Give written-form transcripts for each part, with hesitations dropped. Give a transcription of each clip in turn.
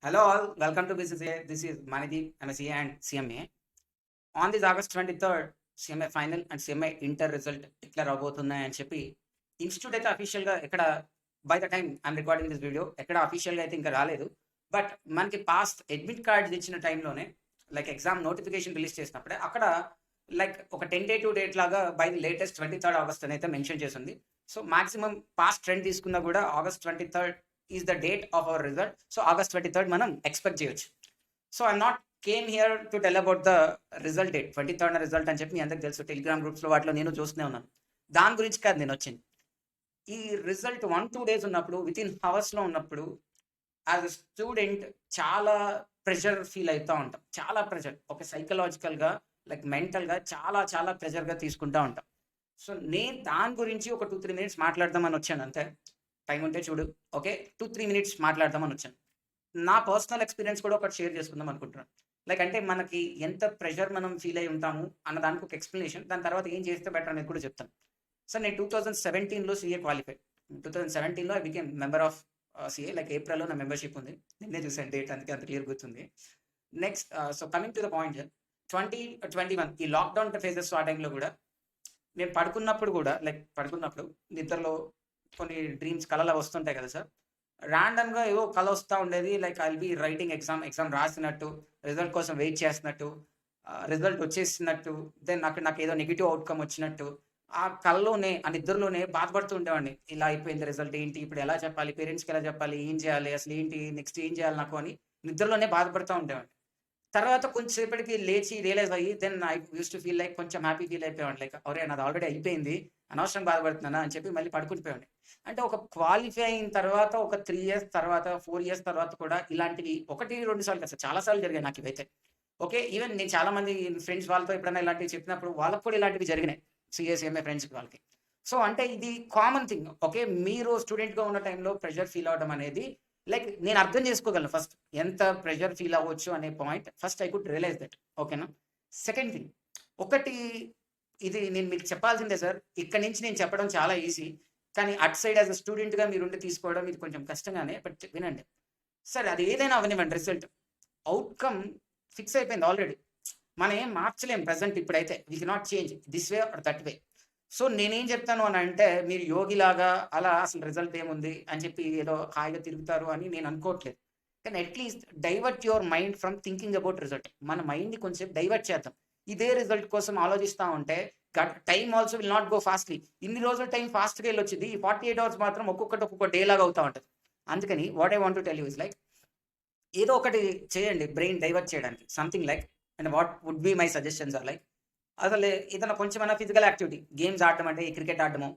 Hello all, welcome to BCCA. This is Manideep, MSCA and CMA. On this August 23rd, CMA final and CMA inter result declare అవబోతున్నాయని చెప్పి institute అయితే అఫీషియల్గా ఎక్కడ by the time I'm recording this video ఎక్కడ అఫీషియల్గా అయితే ఇంకా రాలేదు. But మనకి పాస్ట్ అడ్మిట్ కార్డ్స్ ఇచ్చిన టైంలోనే లైక్ ఎగ్జామ్ నోటిఫికేషన్ రిలీజ్ చేసినప్పుడే అక్కడ లైక్ ఒక టెంటేటివ్ డేట్ లాగా by the latest 23rd August అని అయితే మెన్షన్ చేసింది. సో మాక్సిమం పాస్ట్ ట్రెండ్ తీసుకున్నా కూడా August 23rd is the date of our result. So August 23rd మనం ఎక్స్పెక్ట్ చేయొచ్చు. So I'm not came here to tell about the result date 23rd result అని చెప్పి మీ అందరికి తెలుసు, టెలిగ్రామ్ గ్రూప్స్లో వాటిలో నేను చూస్తూనే ఉన్నాను. దాని గురించి కాదు నేను వచ్చింది. ఈ రిజల్ట్ 1-2 days ఉన్నప్పుడు విత్ ఇన్ అవర్స్లో ఉన్నప్పుడు యాజ్ అ స్టూడెంట్ చాలా ప్రెషర్ ఫీల్ అవుతూ ఉంటాం. చాలా ప్రెషర్, ఒక సైకలాజికల్గా లైక్ మెంటల్గా చాలా చాలా ప్రెషర్గా తీసుకుంటూ ఉంటాం. సో నేను దాని గురించి ఒక 2-3 minutes మాట్లాడదామని వచ్చాను అంతే. టైం ఉంటే చూడు, ఓకే 2-3 minutes మాట్లాడదామని వచ్చాను. నా పర్సనల్ ఎక్స్పీరియన్స్ కూడా ఒకటి షేర్ చేసుకుందాం అనుకుంటున్నాను. లైక్ అంటే మనకి ఎంత ప్రెషర్ మనం ఫీల్ అయి ఉంటాము అన్న దానికి ఒక ఎక్స్ప్లెనేషన్, దాని తర్వాత ఏం చేస్తే బెటర్ అనేది కూడా చెప్తాను. సార్ నేను 2017లో CA క్వాలిఫైడ్. 2017లో I became member of CA. Like ఏప్రిల్లో నా మెంబర్షిప్ ఉంది. నిన్నే చూసాను డేట్, అందుకే అంత క్లియర్ గుర్తుంది. Next so coming to the point, 2021 ఈ లాక్డౌన్ ఫేజెస్ ఆ టైంలో కూడా నేను పడుకున్నప్పుడు నిద్రలో కొన్ని డ్రీమ్స్ కళలు వస్తుంటాయి కదా సార్. ర్యాండమ్గా ఏవో కళ వస్తూ ఉండేది. Like I will be writing exam రాసినట్టు, రిజల్ట్ కోసం వెయిట్ చేస్తున్నట్టు, రిజల్ట్ వచ్చేసినట్టు, దెన్ నాకు ఏదో నెగిటివ్ అవుట్కమ్ వచ్చినట్టు, ఆ కళలోనే ఆ నిద్రలోనే బాధపడుతూ ఉండేవాడిని. ఇలా అయిపోయింది రిజల్ట్, ఏంటి ఇప్పుడు ఎలా చెప్పాలి, పేరెంట్స్కి ఎలా చెప్పాలి, ఏం చేయాలి, అసలు ఏంటి నెక్స్ట్ ఏం చేయాలి నాకు అని నిద్రలోనే బాధపడుతూ ఉండేవాడిని. తర్వాత కొంచెంసేపటికి లేచి రియలైజ్ అయ్యి then I used to feel like కొంచెం హ్యాపీ ఫీల్ అయిపోయాడు. లైక్ అవరే నాది ఆల్రెడీ అయిపోయింది, అనవసరం బాధపడుతున్నానా అని చెప్పి మళ్ళీ పడుకుండిపోయాడు. అంటే ఒక క్వాలిఫై అయిన తర్వాత ఒక 3 years తర్వాత 4 years తర్వాత కూడా ఇలాంటివి 1-2 సార్లు కదా సార్, చాలా సార్లు జరిగాయి నాకు ఇవైతే. ఓకే, ఈవెన్ నేను చాలా మంది ఫ్రెండ్స్ వాళ్ళతో ఎప్పుడైనా ఇలాంటివి చెప్పినప్పుడు వాళ్ళకు కూడా ఇలాంటివి జరిగినాయి, CMA ఫ్రెండ్స్కి వాళ్ళకి. సో అంటే ఇది కామన్ థింగ్. ఓకే, మీరు స్టూడెంట్గా ఉన్న టైంలో ప్రెషర్ ఫీల్ అవడం అనేది లైక్ నేను అర్థం చేసుకోగలను. ఫస్ట్ ఎంత ప్రెషర్ ఫీల్ అవ్వచ్చు అనే point first I could realize that. ఓకేనా. సెకండ్ థింగ్, ఒకటి ఇది నేను మీకు చెప్పాల్సిందే సార్. ఇక్కడ నుంచి నేను చెప్పడం చాలా ఈజీ, కానీ అట్ సైడ్ యాజ్ అ స్టూడెంట్గా మీరుండి తీసుకోవడం ఇది కొంచెం కష్టంగానే. బట్ వినండి సార్, అది ఏదైనా అవనివ్వండి, రిజల్ట్ అవుట్కమ్ ఫిక్స్ అయిపోయింది ఆల్రెడీ. మనం ఏం మార్చలేం ప్రజెంట్ ఇప్పుడైతే. We cannot change this way or that way. So నేనేం చెప్తాను అని అంటే, మీరు యోగిలాగా అలా అసలు రిజల్ట్ ఏముంది అని చెప్పి ఏదో హాయిగా తిరుగుతారు అని నేను అనుకోవట్లేదు. కానీ at least divert your mind from thinking about result. మన మైండ్ని కొంచెం డైవర్ట్ చేద్దాం. ఇదే రిజల్ట్ కోసం ఆలోచిస్తూ ఉంటే time also will not go fastly. ఇన్ని రోజులు టైం ఫాస్ట్గా వెళ్ళొచ్చింది, ఈ 48 hours మాత్రం ఒక్కొక్క డే లాగా అవుతూ ఉంటుంది. అందుకని what I want to tell you is like ఏదో ఒకటి చేయండి బ్రెయిన్ డైవర్ట్ చేయడానికి. Something like and what would be my suggestions are like, అసలు ఏదైనా కొంచెమైనా ఫిజికల్ యాక్టివిటీ, గేమ్స్ ఆడటం, అంటే క్రికెట్ ఆడటము,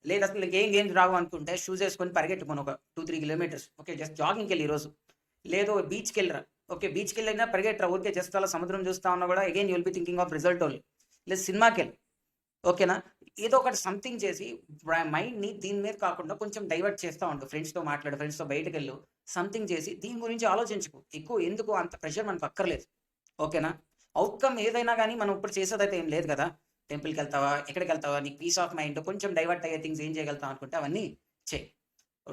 లేదా అసలు ఏం గేమ్స్ రావు అనుకుంటే షూస్ వేసుకొని పరిగెట్టుకోను ఒక 2-3 kilometers. ఓకే, జస్ట్ జాగింగ్కి వెళ్ళి ఈరోజు, లేదో బీచ్కి వెళ్ళరా. ఓకే, బీచ్కి వెళ్ళినా పరిగెట్టరా, ఊరికే జస్ట్ అలా సముద్రం చూస్తా ఉన్నా కూడా again you will be thinking of result only. లేదు సినిమాకి వెళ్ళి, ఓకేనా, ఏదో ఒకటి సంథింగ్ చేసి మైండ్ని దీని మీద కాకుండా కొంచెం డైవర్ట్ చేస్తూ ఉండు. ఫ్రెండ్స్తో మాట్లాడు, ఫ్రెండ్స్తో బయటకు వెళ్ళు, సంథింగ్ చేసి దీని గురించి ఆలోచించుకో. ఎక్కువ ఎందుకు అంత ప్రెషర్ మనకు అక్కర్లేదు. ఓకేనా. అవుట్కమ్ ఏదైనా కానీ మనం ఇప్పుడు చేసేదైతే ఏం లేదు కదా. టెంపుల్కి వెళ్తావా, ఎక్కడికి వెళ్తావా, నీకు పీస్ ఆఫ్ మైండ్ కొంచెం డైవర్ట్ అయ్యే థింగ్స్ ఏం చేయగలుగుతావు అనుకుంటే అవన్నీ చేయి.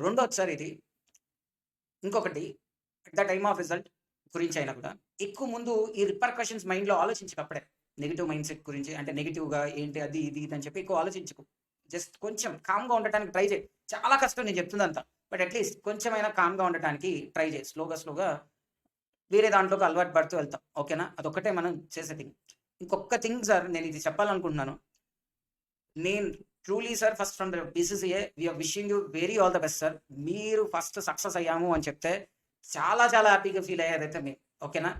రెండోది సార్ ఇది ఇంకొకటి, ద టైమ్ ఆఫ్ రిజల్ట్ గురించి అయినా కూడా ఎక్కువ ముందు ఈ రిపర్కషన్స్ మైండ్లో ఆలోచించకప్పుడే. నెగిటివ్ మైండ్ సెట్ గురించి, అంటే నెగిటివ్గా ఏంటి అది ఇది అని చెప్పి ఎక్కువ ఆలోచించుకో. జస్ట్ కొంచెం కామ్గా ఉండటానికి ట్రై చేయి. చాలా కష్టం నేను చెప్తుందంతా, బట్ అట్లీస్ట్ కొంచెమైనా కామ్గా ఉండటానికి ట్రై చేయి. స్లోగా వేరే దాంట్లోకి అలవాటు పడుతూ వెళ్తాం. ఓకేనా, అదొక్కటే మనం చేసే థింగ్. ఇంకొక థింగ్ సార్, నేను ఇది చెప్పాలనుకుంటున్నాను. నేను truly sir, first from the BCCA we are wishing you very all the best sir. మీరు ఫస్ట్ సక్సెస్ అయ్యాము అని చెప్తే చాలా చాలా హ్యాపీగా ఫీల్ అయ్యేదైతే మేము. ఓకేనా,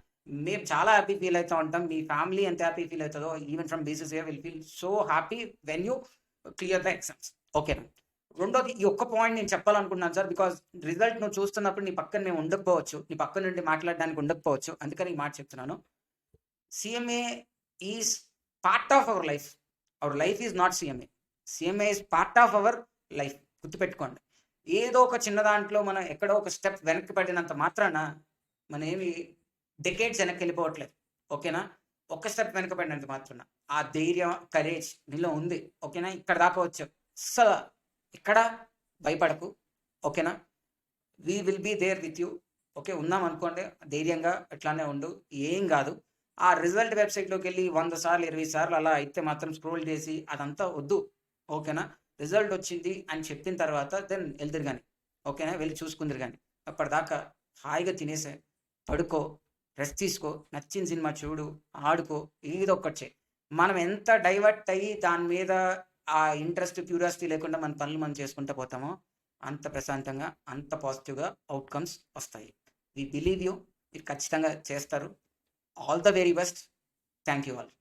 మేము చాలా హ్యాపీ ఫీల్ అవుతూ ఉంటాం. మీ ఫ్యామిలీ ఎంత హ్యాపీ ఫీల్ అవుతుందో, even from BCCA will feel so happy when you clear the exams. ఓకేనా. రెండోది, ఈ ఒక్క పాయింట్ నేను చెప్పాలనుకుంటున్నాను సార్, బికాజ్ రిజల్ట్ నువ్వు చూస్తున్నప్పుడు నీ పక్కన మేము ఉండకపోవచ్చు, నీ పక్కన నుండి మాట్లాడడానికి ఉండకపోవచ్చు, అందుకని ఈ మాట చెప్తున్నాను. CMA is part of our life. Our life is not CMA. CMA is part of our life. గుర్తుపెట్టుకోండి. ఏదో ఒక చిన్న దాంట్లో మనం ఎక్కడో ఒక స్టెప్ వెనక్కి పడినంత మాత్రాన మనం ఏమి డెకేడ్స్ వెనక్కి వెళ్ళిపోవట్లేదు. ఓకేనా. ఒక్క స్టెప్ వెనక పడినంత మాత్రాన ఆ ధైర్యం, కరేజ్ నీలో ఉంది. ఓకేనా, ఇక్కడ దాకా వచ్చావు. సో ఇక్కడ భయపడకు. ఓకేనా, we will be there with you. Okay. ఉన్నామనుకోండి ధైర్యంగా అట్లానే ఉండు. ఏం గాదు. ఆ రిజల్ట్ వెబ్‌సైట్‌లోకెళ్ళి 100 సార్లు, 20 సార్లు అలా అయితే మాత్రం స్క్రోల్ చేసి అదంతా వద్దు. ఓకేనా? రిజల్ట్ వచ్చింది అని చెప్పిన తర్వాత దెన్ ఎళ్దురు గాని. ఓకేనా? వెళ్లి చూసుకుందురు గాని. అప్పటిదాకా హాయిగా తినేసేయి. పడుకో. రెస్ట్ తీసుకో. నచ్చిన సినిమా చూడు. ఆడుకో. ఏదో ఒకటి చెయి. మనం ఎంత డైవర్ట్ అయ్యి దాని మీద ఆ ఇంట్రెస్ట్, క్యూరియాసిటీ లేకుండా మన పనులు మనం చేసుకుంటా పోతామో అంత ప్రశాంతంగా, అంత పాజిటివ్‌గా ఔట్‌కమ్స్ వస్తాయి. We believe you. మీరు ఖచ్చితంగా చేస్తారు. All the very best. Thank you all.